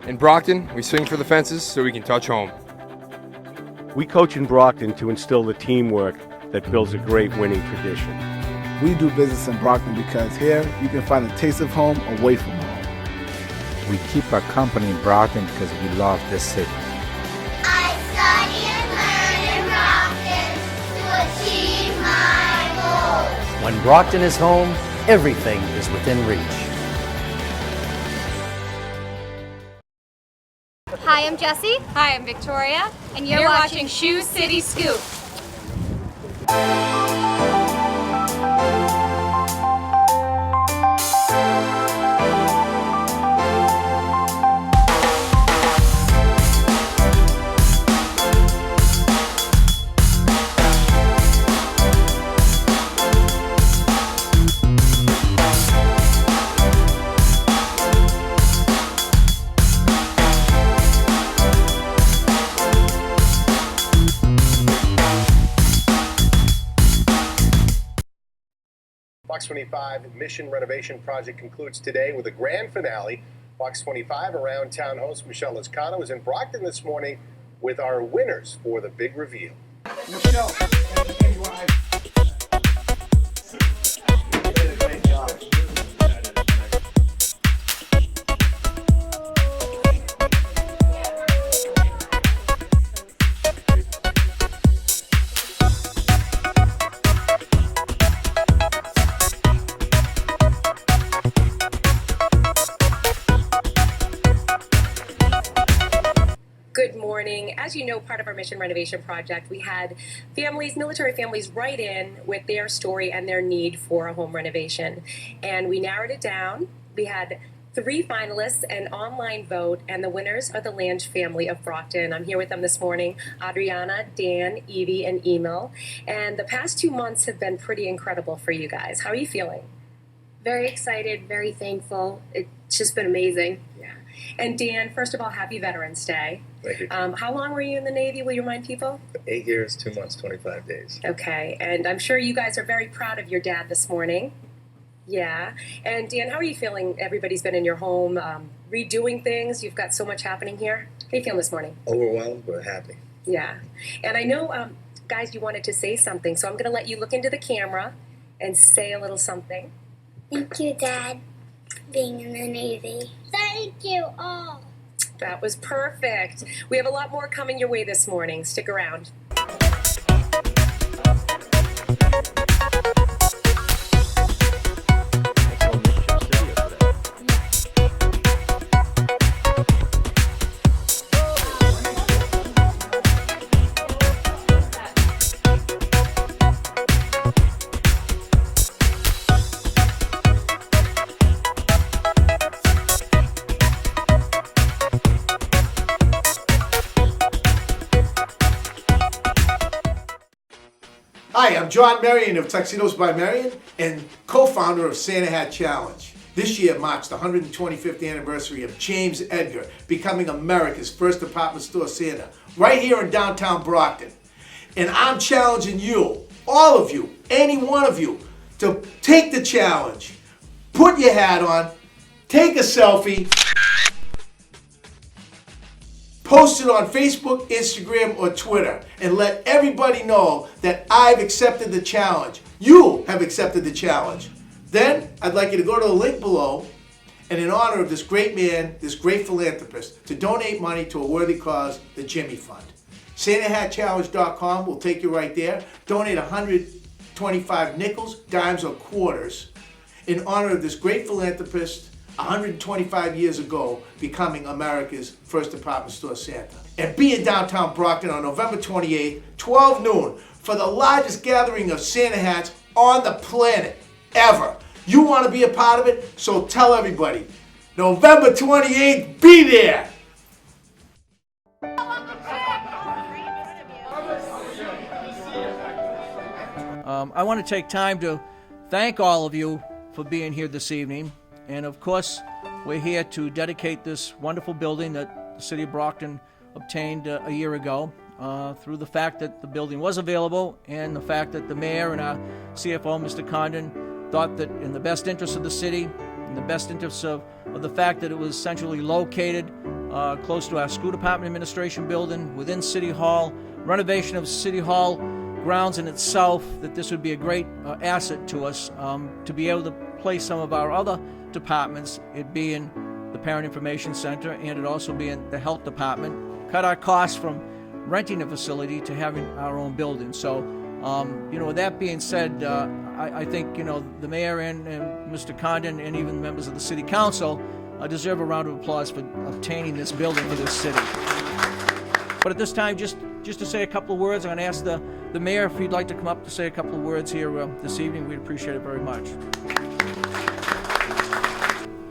In Brockton, we swing for the fences so we can touch home. We coach in Brockton to instill the teamwork that builds a great winning tradition. We do business in Brockton because here you can find a taste of home away from home. We keep our company in Brockton because we love this city. I study and learn in Brockton to achieve my goals. When Brockton is home, everything is within reach. Hi, I'm Jessie. Hi, I'm Victoria. And you're watching Shoe City Scoop. Fox 25 Mission Renovation Project concludes today with a grand finale. Fox 25 Around Town host Michelle Lascano is in Brockton this morning with our winners for the big reveal. Michelle, great job. Good morning. As you know, part of our Mission Renovation Project, we had families, military families, write in with their story and their need for a home renovation. And we narrowed it down. We had 3 finalists, an online vote, and the winners are the Lange family of Brockton. I'm here with them this morning, Adriana, Dan, Evie, and Emil. And the past 2 months have been pretty incredible for you guys. How are you feeling? Very excited, very thankful. It's just been amazing. Yeah. And Dan, first of all, happy Veterans Day. Thank you. How long were you in the Navy? Will you remind people? 8 years, 2 months, 25 days. Okay, and I'm sure you guys are very proud of your dad this morning. Yeah. And Dan, how are you feeling? Everybody's been in your home, redoing things. You've got so much happening here. How are you feeling this morning? Overwhelmed, but happy. Yeah. And I know, guys, you wanted to say something, so I'm going to let you look into the camera and say a little something. Thank you, Dad, being in the Navy. Thank you all. That was perfect. We have a lot more coming your way this morning. Stick around. Hi, I'm John Marion of Tuxedos by Marion and co-founder of Santa Hat Challenge. This year marks the 125th anniversary of James Edgar becoming America's first department store Santa, right here in downtown Brockton. And I'm challenging you, all of you, any one of you, to take the challenge, put your hat on, take a selfie, post it on Facebook, Instagram, or Twitter, and let everybody know that I've accepted the challenge. You have accepted the challenge. Then, I'd like you to go to the link below, and in honor of this great man, this great philanthropist, to donate money to a worthy cause, the Jimmy Fund. SantaHatChallenge.com will take you right there. Donate 125 nickels, dimes, or quarters in honor of this great philanthropist 125 years ago becoming America's first department store Santa. And be in downtown Brockton on November 28th, 12 noon, for the largest gathering of Santa hats on the planet ever. You want to be a part of it? So tell everybody. November 28th, be there! I want to take time to thank all of you for being here this evening. And of course, we're here to dedicate this wonderful building that the City of Brockton obtained a year ago through the fact that the building was available and the fact that the mayor and our CFO, Mr. Condon, thought that in the best interest of the city, in the best interests of the fact that it was centrally located, close to our school department administration building, within City Hall, renovation of City Hall grounds in itself, that this would be a great asset to us to be able to place some of our other departments, it being the Parent Information Center and it also being the Health Department, cut our costs from renting a facility to having our own building. So, with that being said, I think, the mayor and Mr. Condon and even members of the city council deserve a round of applause for obtaining this building for this city. But at this time, just to say a couple of words, I'm going to ask the mayor if he'd like to come up to say a couple of words here this evening. We'd appreciate it very much.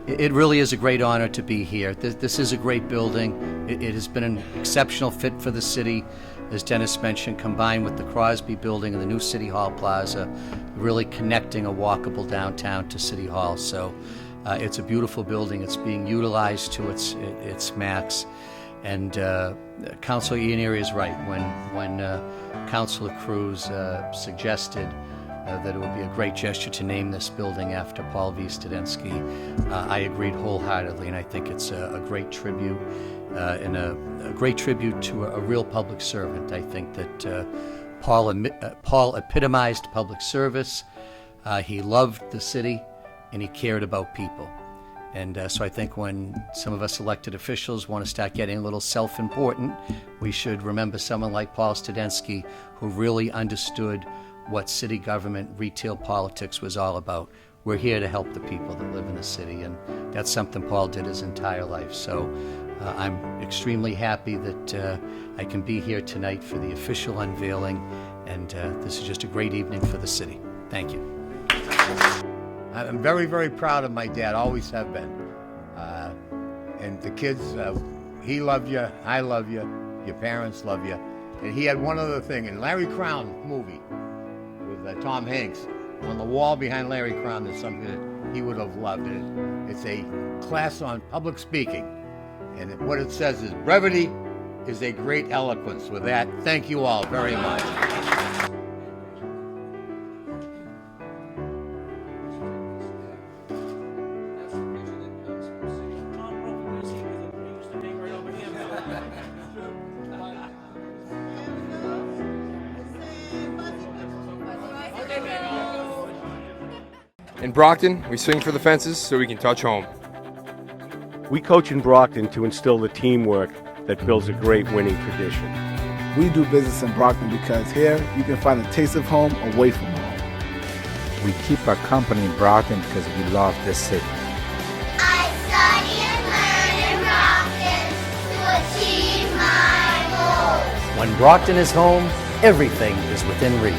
It really is a great honor to be here. This is a great building. It has been an exceptional fit for the city, as Dennis mentioned, combined with the Crosby Building and the new City Hall Plaza, really connecting a walkable downtown to City Hall. So it's a beautiful building. It's being utilized to its max. And Councilor Ianieri is right. When Councilor Cruz suggested that it would be a great gesture to name this building after Paul V. Studensky, I agreed wholeheartedly, and I think it's a great tribute and a great tribute to a real public servant. I think that Paul epitomized public service. He loved the city, and he cared about people. And so I think when some of us elected officials want to start getting a little self-important, we should remember someone like Paul Studensky, who really understood what city government, retail politics was all about. We're here to help the people that live in the city, and that's something Paul did his entire life. So I'm extremely happy that I can be here tonight for the official unveiling, and this is just a great evening for the city. Thank you. I'm very, very proud of my dad, always have been. And the kids, he loved you, I love you, your parents love you. And he had one other thing, in Larry Crown movie with Tom Hanks, on the wall behind Larry Crown, there's something that he would have loved. It's a class on public speaking. And what it says is, brevity is a great eloquence. With that, thank you all very much. In Brockton, we swing for the fences so we can touch home. We coach in Brockton to instill the teamwork that builds a great winning tradition. We do business in Brockton because here you can find the taste of home away from home. We keep our company in Brockton because we love this city. I study and learn in Brockton to achieve my goals. When Brockton is home, everything is within reach.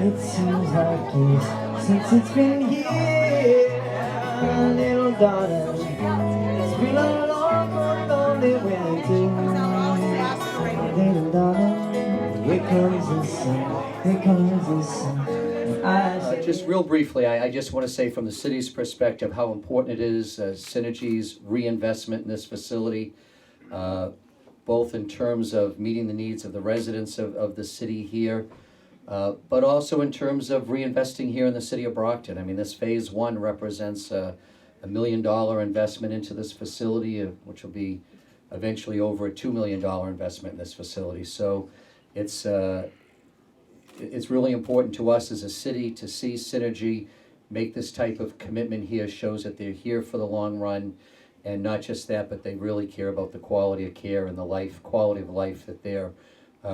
It seems like years since it's been here, little daughter. It's been a long, lonely winter. Little daughter, here comes the sun, here comes the sun. Just real briefly, I just want to say from the city's perspective how important it is, Synergy's reinvestment in this facility, both in terms of meeting the needs of the residents of the city here, but also in terms of reinvesting here in the city of Brockton. I mean, this phase one represents a $1 million investment into this facility, which will be eventually over a $2 million investment in this facility. So it's really important to us as a city to see Synergy make this type of commitment here. Shows that they're here for the long run, and not just that, but they really care about the quality of care and the quality of life that they're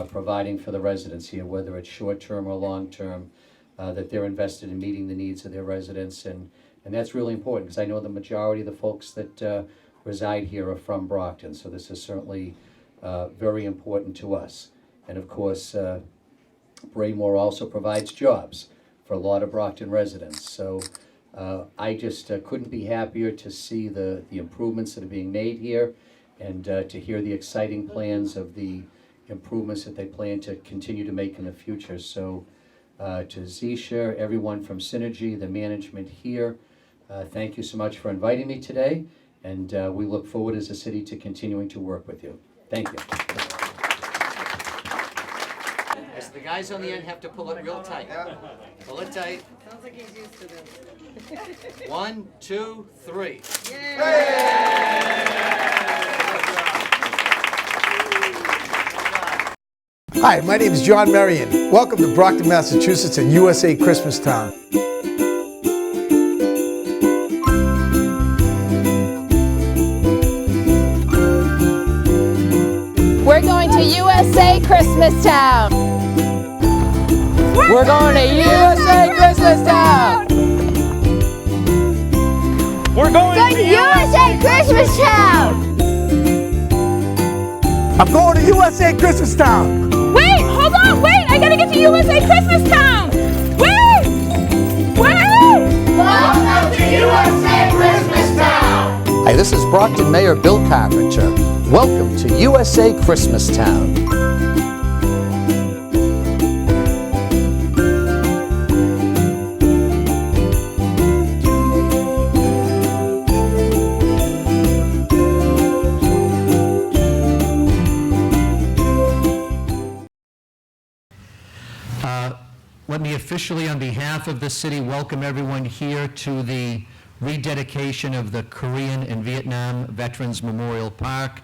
providing for the residents here, whether it's short-term or long-term, that they're invested in meeting the needs of their residents, and that's really important because I know the majority of the folks that reside here are from Brockton, so this is certainly very important to us. And of course, Braemoore also provides jobs for a lot of Brockton residents. So I just couldn't be happier to see the improvements that are being made here, and to hear the exciting plans of the improvements that they plan to continue to make in the future. So to Zisha, everyone from Synergy, the management here, thank you so much for inviting me today, and we look forward as a city to continuing to work with you. Thank you. As the guys on the end have to pull it real tight. Pull it tight. Sounds like he's used to this. 1, 2, 3. Hi, my name is John Marion. Welcome to Brockton, Massachusetts and USA Christmas Town. We're going to USA Christmas Town. We're going to USA Christmas Town. We're going to USA Christmas Town. I'm going to USA Christmas Town. Wait, hold on, wait, I gotta get to USA Christmas Town. Wait, wait. Welcome to USA Christmas Town. Hi, this is Brockton Mayor Bill Carpenter. Welcome to USA Christmas Town. Let me officially, on behalf of the city, welcome everyone here to the rededication of the Korean and Vietnam Veterans Memorial Park,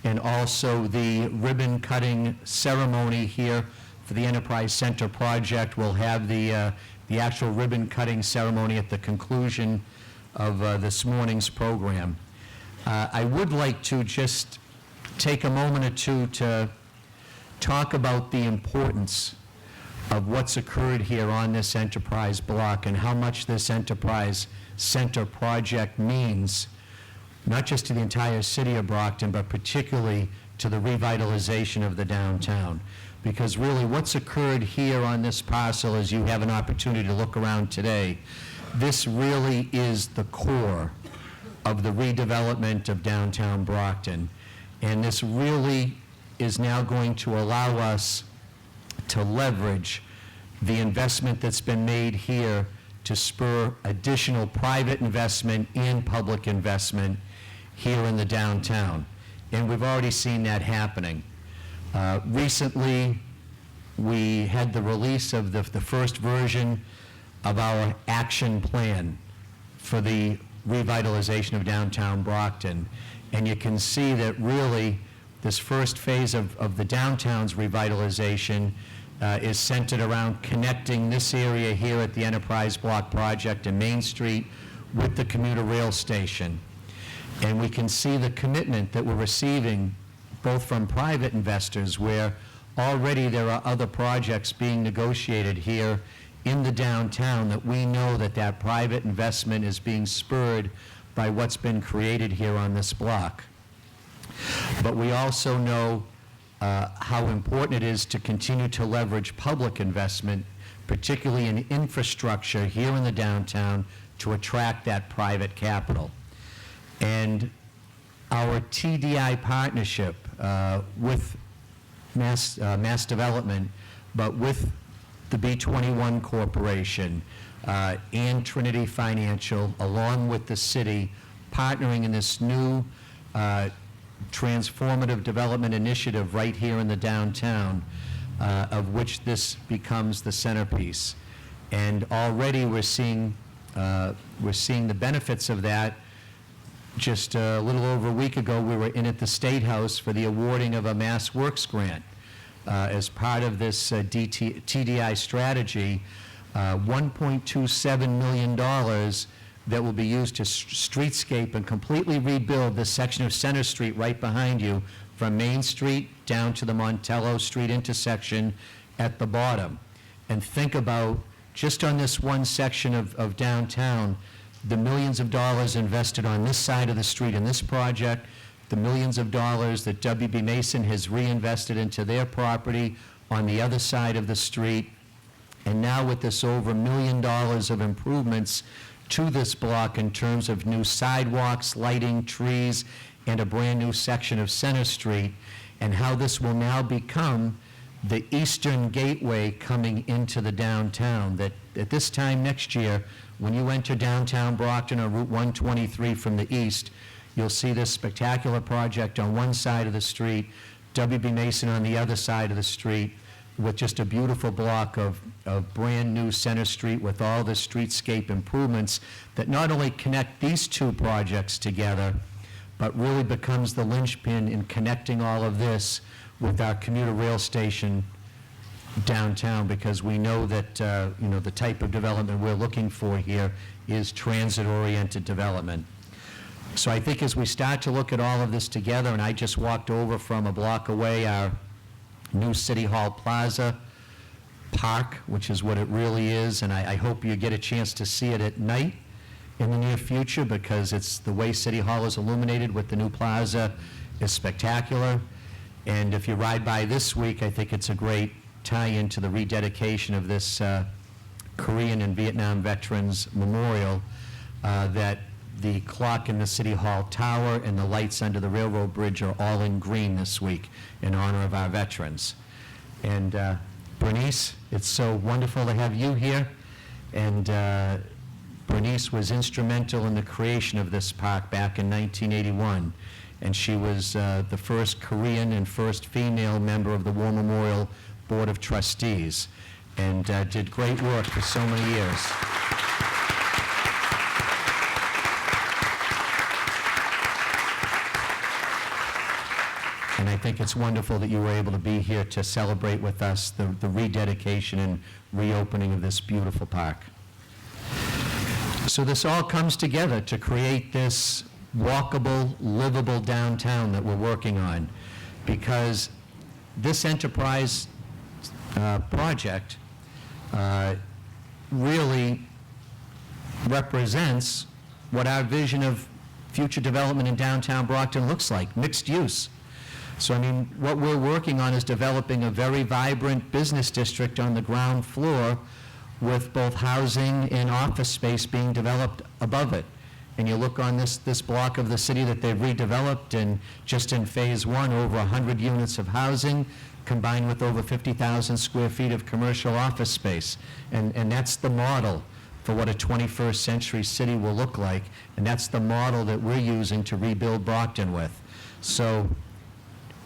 and also the ribbon cutting ceremony here for the Enterprise Center project. We'll have the actual ribbon cutting ceremony at the conclusion of this morning's program. I would like to just take a moment or two to talk about the importance of what's occurred here on this Enterprise block and how much this Enterprise Center project means, not just to the entire city of Brockton, but particularly to the revitalization of the downtown. Because really what's occurred here on this parcel, as you have an opportunity to look around today, this really is the core of the redevelopment of downtown Brockton. And this really is now going to allow us to leverage the investment that's been made here to spur additional private investment and public investment here in the downtown. And we've already seen that happening. Recently, we had the release of the first version of our action plan for the revitalization of downtown Brockton. And you can see that really this first phase of the downtown's revitalization is centered around connecting this area here at the Enterprise Block project and Main Street with the commuter rail station. And we can see the commitment that we're receiving both from private investors, where already there are other projects being negotiated here in the downtown that we know that private investment is being spurred by what's been created here on this block. But we also know how important it is to continue to leverage public investment, particularly in infrastructure here in the downtown, to attract that private capital. And our TDI partnership with Mass Development, but with the B21 Corporation and Trinity Financial, along with the city, partnering in this new transformative development initiative right here in the downtown, of which this becomes the centerpiece. And already we're seeing the benefits of that. Just a little over a week ago, we were in at the State House for the awarding of a Mass Works grant as part of this TDI strategy, $1.27 million that will be used to streetscape and completely rebuild this section of Center Street right behind you, from Main Street down to the Montello Street intersection at the bottom. And think about, just on this one section of downtown, the millions of dollars invested on this side of the street in this project, the millions of dollars that W.B. Mason has reinvested into their property on the other side of the street, And now with this over $1 million of improvements to this block in terms of new sidewalks, lighting, trees, and a brand new section of Center Street, and how this will now become the eastern gateway coming into the downtown, that at this time next year, when you enter downtown Brockton on Route 123 from the east, you'll see this spectacular project on one side of the street, W.B. Mason on the other side of the street, with just a beautiful block of brand new Center Street with all the streetscape improvements that not only connect these two projects together, but really becomes the linchpin in connecting all of this with our commuter rail station downtown, because we know that the type of development we're looking for here is transit-oriented development. So I think as we start to look at all of this together, and I just walked over from a block away, our new City Hall Plaza Park, which is what it really is, and I hope you get a chance to see it at night in the near future, because it's the way City Hall is illuminated with the new plaza is spectacular. And if you ride by this week, I think it's a great tie-in to the rededication of this Korean and Vietnam Veterans Memorial, that the clock in the City Hall Tower and the lights under the railroad bridge are all in green this week in honor of our veterans. And Bernice, it's so wonderful to have you here. And Bernice was instrumental in the creation of this park back in 1981. And she was the first Korean and first female member of the War Memorial Board of Trustees, and did great work for so many years. And I think it's wonderful that you were able to be here to celebrate with us the rededication and reopening of this beautiful park. So this all comes together to create this walkable, livable downtown that we're working on, because this enterprise project really represents what our vision of future development in downtown Brockton looks like, mixed use. So I mean, what we're working on is developing a very vibrant business district on the ground floor with both housing and office space being developed above it. And you look on this block of the city that they've redeveloped, and just in phase one, over 100 units of housing combined with over 50,000 square feet of commercial office space. And that's the model for what a 21st century city will look like. And that's the model that we're using to rebuild Brockton with. So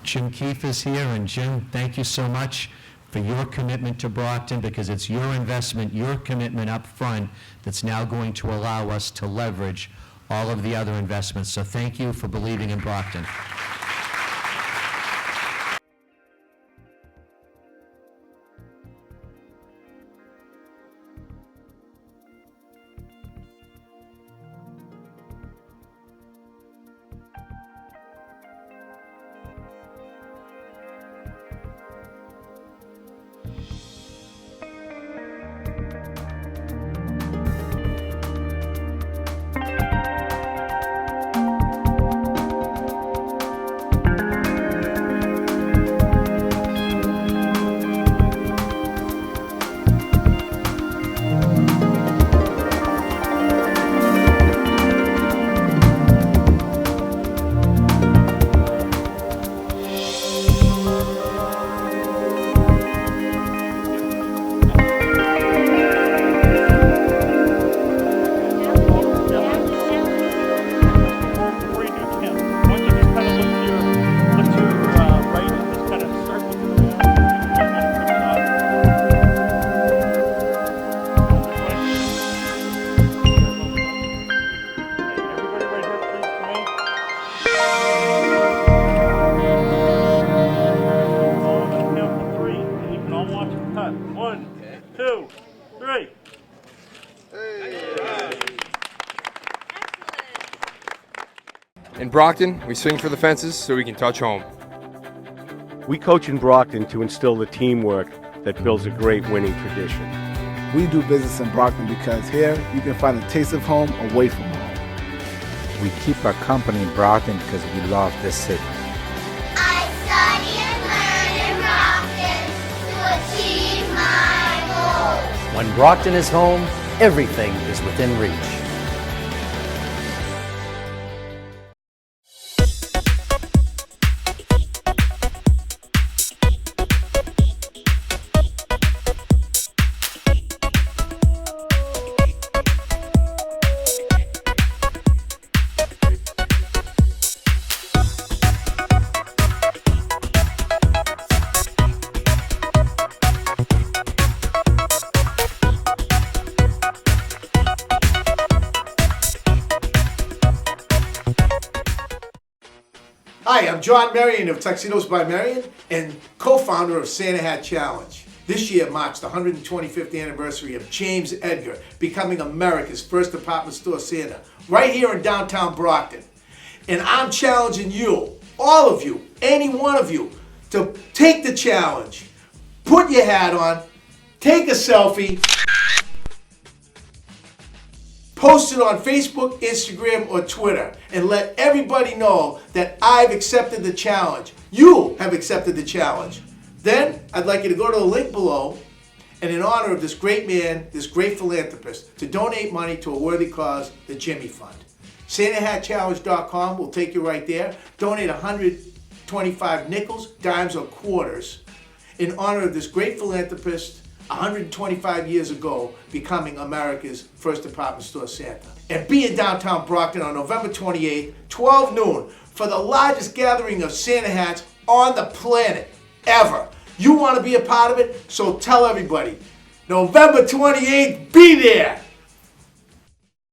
Jim Keefe is here, and Jim, thank you so much for your commitment to Brockton, because it's your investment, your commitment up front that's now going to allow us to leverage all of the other investments. So thank you for believing in Brockton. In Brockton, we swing for the fences so we can touch home. We coach in Brockton to instill the teamwork that builds a great winning tradition. We do business in Brockton because here you can find a taste of home away from home. We keep our company in Brockton because we love this city. I study and learn in Brockton to achieve my goals. When Brockton is home, everything is within reach. Hi, I'm John Marion of Tuxedos by Marion and co-founder of Santa Hat Challenge. This year marks the 125th anniversary of James Edgar becoming America's first department store Santa, right here in downtown Brockton. And I'm challenging you, all of you, any one of you, to take the challenge, put your hat on, take a selfie, post it on Facebook, Instagram, or Twitter, and let everybody know that I've accepted the challenge. You have accepted the challenge. Then, I'd like you to go to the link below, and in honor of this great man, this great philanthropist, to donate money to a worthy cause, the Jimmy Fund. SantaHatChallenge.com will take you right there. Donate 125 nickels, dimes, or quarters in honor of this great philanthropist 125 years ago becoming America's first department store Santa. And be in downtown Brockton on November 28th, 12 noon, for the largest gathering of Santa hats on the planet ever. You want to be a part of it? So tell everybody. November 28th, be there!